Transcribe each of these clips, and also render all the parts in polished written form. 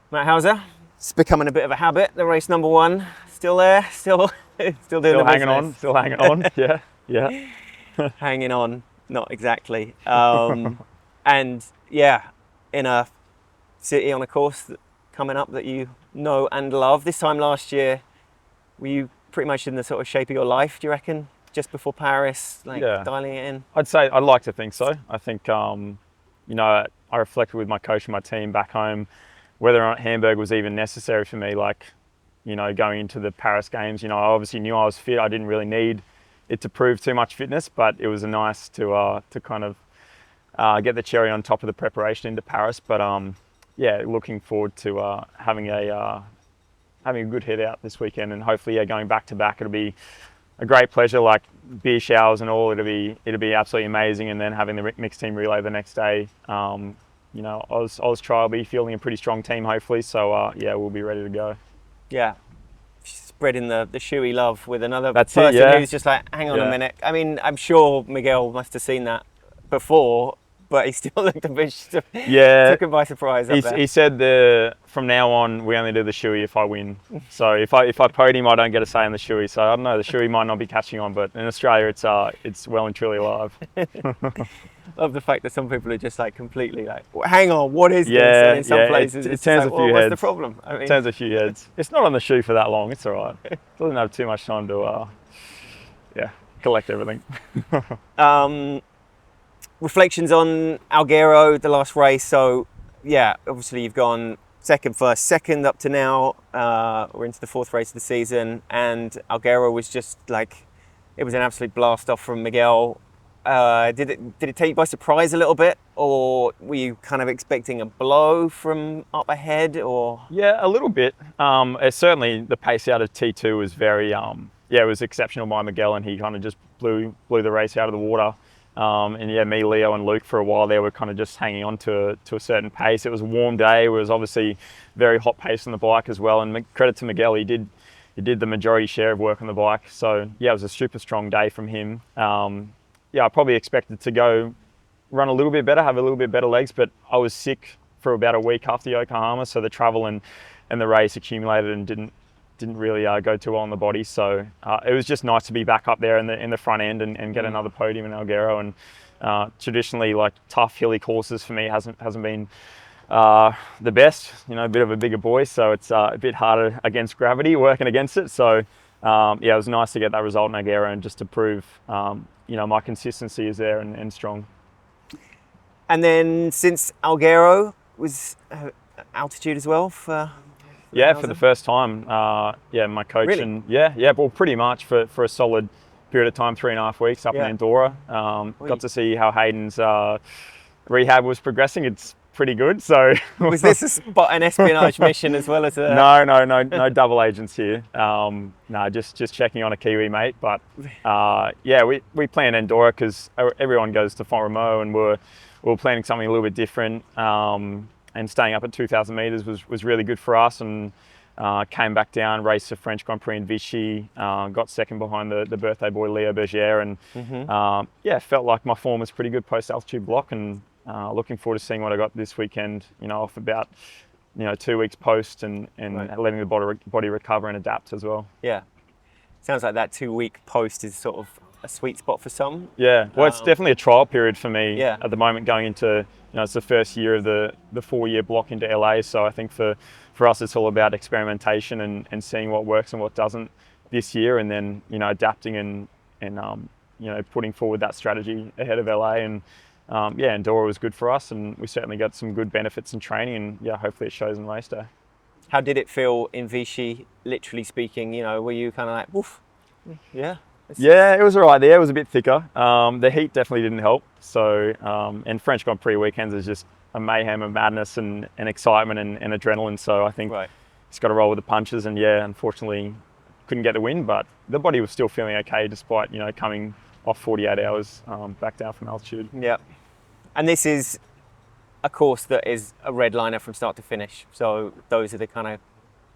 Matt Hauser. It's becoming a bit of a habit. The race number one, still there, still doing the hanging business. Still hanging on. Yeah. Hanging on, not exactly. And yeah, in a city on a course coming up that you know and love. This time last year, were you pretty much in the sort of shape of your life, do you reckon? Just before Paris, dialing it in? I'd like to think so. I think, I reflected with my coach and my team back home, whether or not Hamburg was even necessary for me, going into the Paris Games. I obviously knew I was fit. I didn't really need it to prove too much fitness, but it was nice to kind of get the cherry on top of the preparation into Paris. But looking forward to having a good head out this weekend, and hopefully going back to back, it'll be a great pleasure. Like beer showers and all, it'll be absolutely amazing. And then having the mixed team relay the next day. Oz Tri will be fielding a pretty strong team, hopefully. So we'll be ready to go. Yeah. Spreading the shoey love with another That's person who's just like, hang on a minute. I mean, I'm sure Miguel must have seen that before, but he still looked a bit took him by surprise. He said from now on we only do the shoey if I win. So if I podium, I don't get a say in the shoey. So I don't know, the shoey might not be catching on, but in Australia it's well and truly alive. Love the fact that some people are just like completely like, hang on, what is this? And in some places it turns a few heads. What's the problem? I mean, it turns a few heads. It's not on the shoe for that long. It's all right. It doesn't have too much time to collect everything. Reflections on Algerro, the last race. So obviously you've gone second, first, second up to now. We're into the fourth race of the season, and Algerro was just like, it was an absolute blast off from Miguel. Did it take you by surprise a little bit, or were you kind of expecting a blow from up ahead? Or a little bit. Certainly the pace out of T2 was very it was exceptional by Miguel, and he kind of just blew the race out of the water. Me, Leo, and Luke for a while there were kind of just hanging on to a certain pace. It was a warm day. It was obviously very hot pace on the bike as well. And credit to Miguel, he did the majority share of work on the bike. So it was a super strong day from him. I probably expected to go run a little bit better, have a little bit better legs, but I was sick for about a week after Yokohama, so the travel and the race accumulated and didn't really go too well on the body. So it was just nice to be back up there in the front end and get another podium in Algerro. And traditionally, like tough hilly courses for me hasn't been the best. A bit of a bigger boy, so it's a bit harder against gravity, working against it. So it was nice to get that result in Algerro and just to prove my consistency is there and strong. And then since Algerro was altitude as well for for the first time. My coach really? Well, pretty much for a solid period of time, 3.5 weeks up in Andorra. Got to see how Hayden's rehab was progressing. It's pretty good. So was this an espionage mission as well as a? No double agents here. Just checking on a Kiwi mate. But we planned Andorra because everyone goes to Font-Romeu, and we're planning something a little bit different. And staying up at 2,000 meters was really good for us. And came back down, raced the French Grand Prix in Vichy, got second behind the birthday boy Leo Berger, and felt like my form was pretty good post altitude block. And looking forward to seeing what I got this weekend, off about 2 weeks post and letting the body recover and adapt as well. Yeah, sounds like that 2-week post is sort of a sweet spot for some. Yeah, well, it's definitely a trial period for me at the moment, going into it's the first year of the 4-year block into LA. So I think for us it's all about experimentation and seeing what works and what doesn't this year, and then adapting and putting forward that strategy ahead of LA. And Andorra was good for us, and we certainly got some good benefits in training, and hopefully it shows in race day. How did it feel in Vichy, literally speaking? Were you kind of like, woof? Yeah, it was all right there. It was a bit thicker. The heat definitely didn't help. So, and French Grand Prix weekends is just a mayhem of madness and excitement and adrenaline. So I think it's got to roll with the punches. And unfortunately, couldn't get the win, but the body was still feeling okay despite coming off 48 hours back down from altitude. Yeah, and this is a course that is a red liner from start to finish. So those are the kind of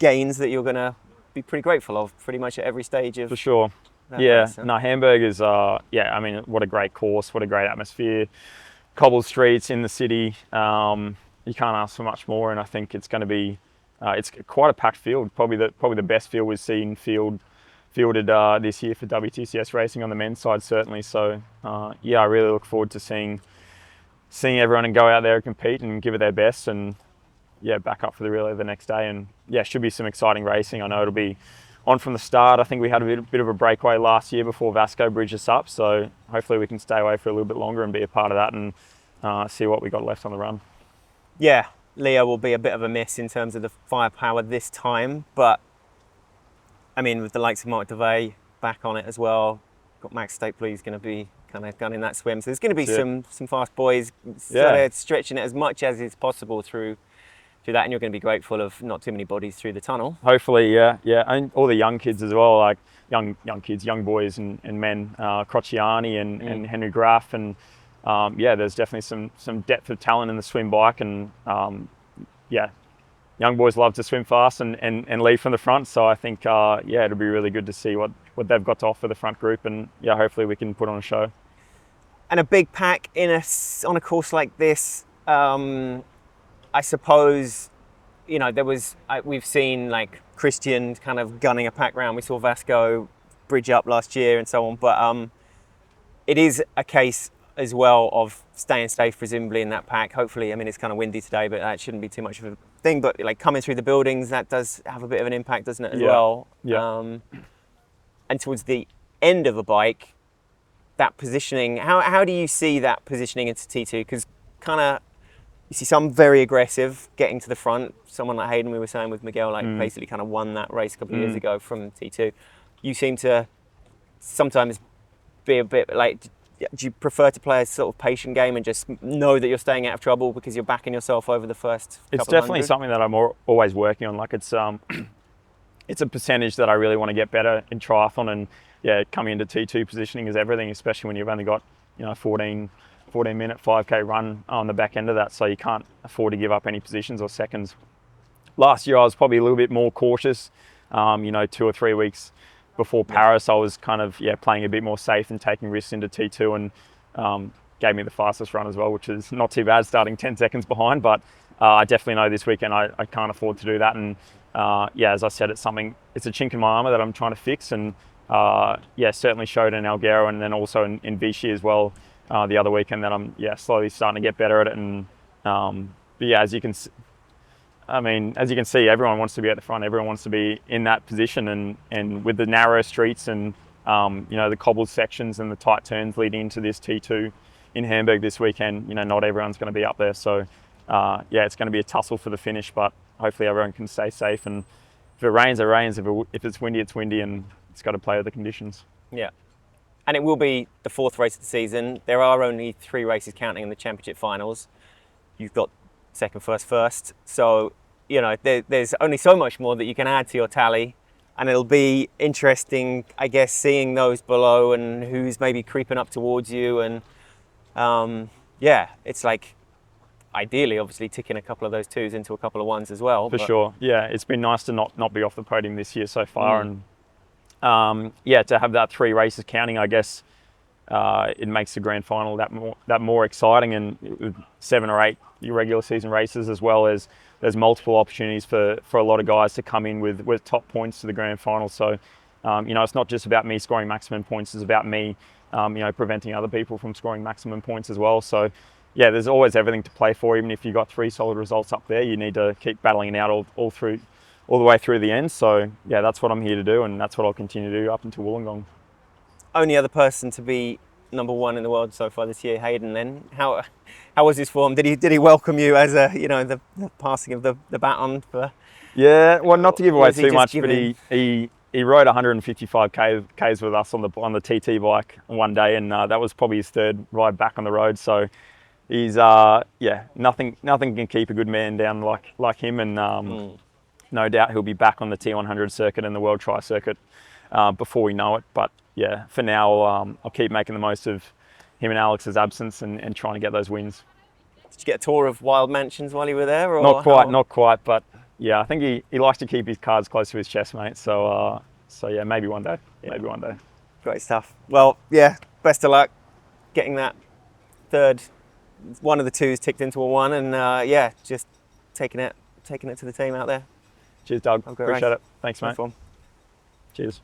gains that you're going to be pretty grateful of pretty much at every stage of. For sure. Race, huh? Hamburg is, what a great course, what a great atmosphere. Cobbled streets in the city. You can't ask for much more, and I think it's going to be it's quite a packed field. Probably the best field we've seen fielded this year for WTCS racing on the men's side, certainly. So yeah, I really look forward to seeing everyone and go out there and compete and give it their best, and yeah, back up for the relay the next day. And yeah, should be some exciting racing. I know it'll be on from the start. I think we had a bit of a breakaway last year before Vasco bridged us up, so hopefully we can stay away for a little bit longer and be a part of that and see what we got left on the run. Yeah, Leo will be a bit of a miss in terms of the firepower this time, but I mean, with the likes of Mark DeVay back on it as well, got Max Stapley, who's going to be kind of gunning that swim. So there's going to be some fast boys sort of stretching it as much as is possible through that, and you're going to be grateful of not too many bodies through the tunnel. Hopefully, yeah, and all the young kids as well, like young kids, young boys and men, Crociani and Henry Graff, and yeah, there's definitely some depth of talent in the swim bike, and yeah, young boys love to swim fast and lead from the front. So I think yeah, it'll be really good to see what they've got to offer the front group, and yeah, hopefully we can put on a show. And a big pack on a course like this. I suppose, you know, we've seen like Christian kind of gunning a pack round. We saw Vasco bridge up last year and so on, but it is a case as well of staying safe, presumably, in that pack. Hopefully, I mean, it's kind of windy today, but that shouldn't be too much of a thing. But like coming through the buildings, that does have a bit of an impact, doesn't it, as well? Yeah. And towards the end of a bike, that positioning, how do you see that positioning into T2? Because kind of, you see some very aggressive getting to the front. Someone like Hayden, we were saying with Miguel, like basically kind of won that race a couple of years ago from T2. You seem to sometimes be a bit like, do you prefer to play a sort of patient game and just know that you're staying out of trouble because you're backing yourself over the first couple It's definitely something that I'm always working on. Like it's a percentage that I really want to get better in triathlon, and yeah, coming into T2 positioning is everything, especially when you've only got, you know, 14-minute 5K run on the back end of that, so you can't afford to give up any positions or seconds. Last year I was probably a little bit more cautious, you know, 2 or 3 weeks before Paris I was kind of playing a bit more safe and taking risks into T2, and gave me the fastest run as well, which is not too bad, starting 10 seconds behind, but I definitely know this weekend I can't afford to do that, and yeah, as I said, it's a chink in my armour that I'm trying to fix, and yeah, certainly showed in Algerro and then also in Vichy as well the other weekend that I'm slowly starting to get better at it. And but yeah, as you can see, everyone wants to be at the front, everyone wants to be in that position, and with the narrow streets and you know, the cobbled sections and the tight turns leading into this T2 in Hamburg this weekend, you know, not everyone's going to be up there, so yeah, it's going to be a tussle for the finish, but hopefully everyone can stay safe, and if it rains, it rains, if it's windy, it's windy, and it's got to play with the conditions. Yeah. And it will be the 4th race of the season. There are only 3 races counting in the championship finals. You've got second, first. So, you know, there's only so much more that you can add to your tally. And it'll be interesting, I guess, seeing those below and who's maybe creeping up towards you. And yeah, it's like, ideally, obviously, ticking a couple of those 2s into a couple of 1s as well. For sure. Yeah, it's been nice to not be off the podium this year so far. And yeah, to have that 3 races counting, I guess it makes the grand final that more exciting, and with 7 or 8 regular season races, as well as there's multiple opportunities for a lot of guys to come in with top points to the grand final. So you know, it's not just about me scoring maximum points, it's about me you know, preventing other people from scoring maximum points as well. So yeah, there's always everything to play for. Even if you've got 3 solid results up there, you need to keep battling it out all the way through the end. So yeah, that's what I'm here to do, and that's what I'll continue to do up until Wollongong. Only other person to be number 1 in the world so far this year, Hayden. Then how was his form? Did he welcome you as a, you know, the passing of the baton for? Yeah, well, not to give away too much, but he rode 155 k's with us on the TT bike one day, and that was probably his 3rd ride back on the road. So he's yeah, nothing can keep a good man down like him, and no doubt he'll be back on the T100 circuit and the World Tri circuit before we know it. But yeah, for now, I'll keep making the most of him and Alex's absence and trying to get those wins. Did you get a tour of Wild Mansions while you were there? Or Not quite, but yeah, I think he likes to keep his cards close to his chest, mate. So yeah, maybe one day. Yeah. Maybe one day. Great stuff. Well, yeah, best of luck getting that 3rd, one of the 2s ticked into a 1, and yeah, just taking it to the team out there. Cheers, Doug. Have a great Appreciate race. it. Thanks, No mate. problem. Cheers.